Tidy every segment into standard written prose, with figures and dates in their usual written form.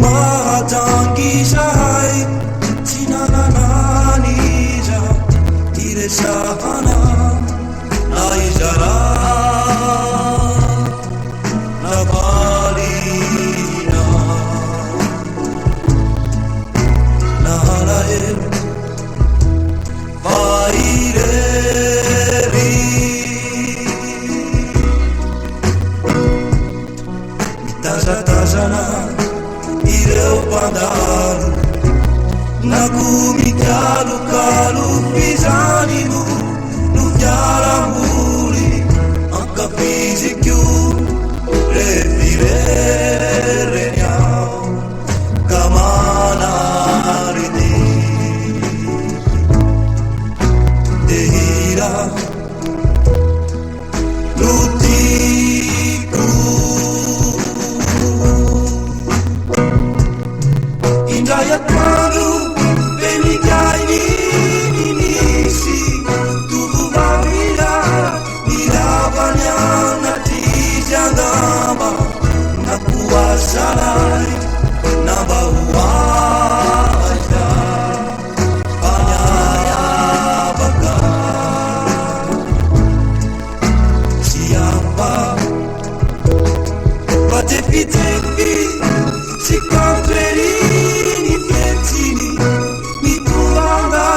mahatangisay tsy nanananiza iresahana na izara navalina nahalaelo vairery mitazatazana ireo mpandalo na kumikalokalo pizanimo no fiaramboly ankafizikio refirereny ao ka manarity dehira no tiko indray atoandro benikainy nisy tovovavira miravany anatrizy angamba na koasalay namba hoaita fanyayabaka sy amba fatefitefy sy kampleriny fietsiny mitolanga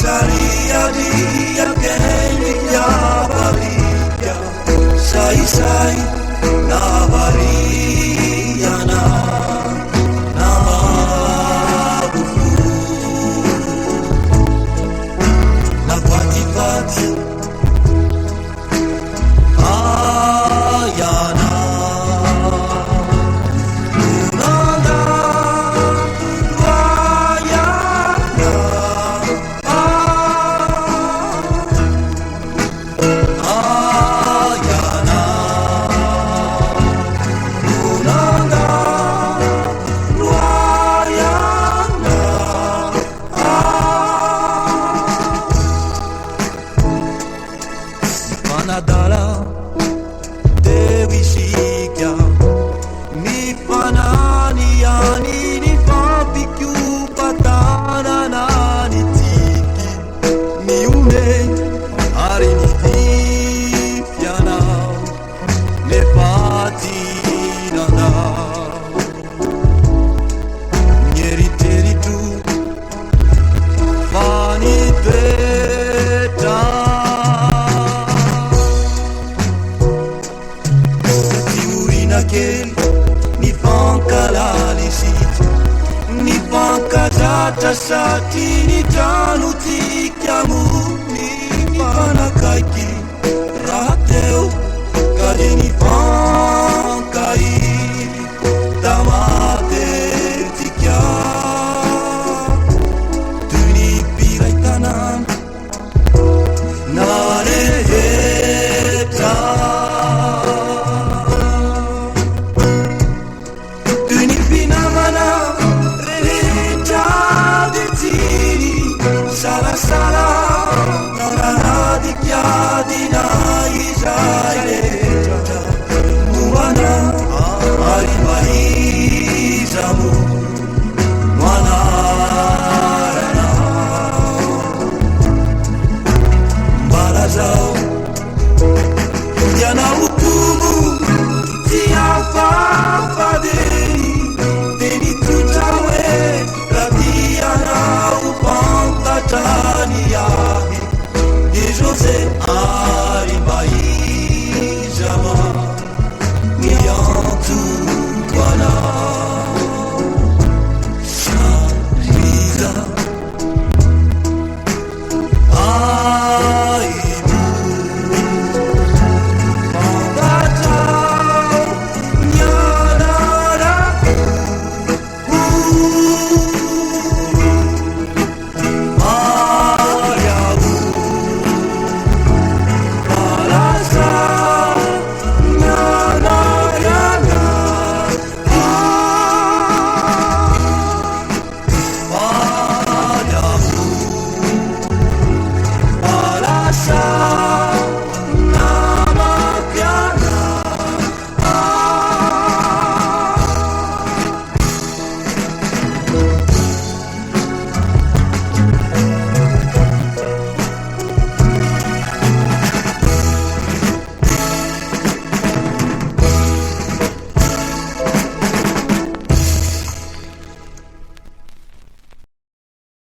sariadiakeny fiavarika saisay navariana namabofo navativaty ayana Manadala dewisika mifananiani ni fapikiu patananani tiki miune ari ni vifyana nefatinana nyeriteritu vaniteta kely ny fankalalisity ny fankazatra saty ny trano tikamo ny fanakaiky raha teo ka de ny fankai tamatetika toy ny piray tanana narehetra Namana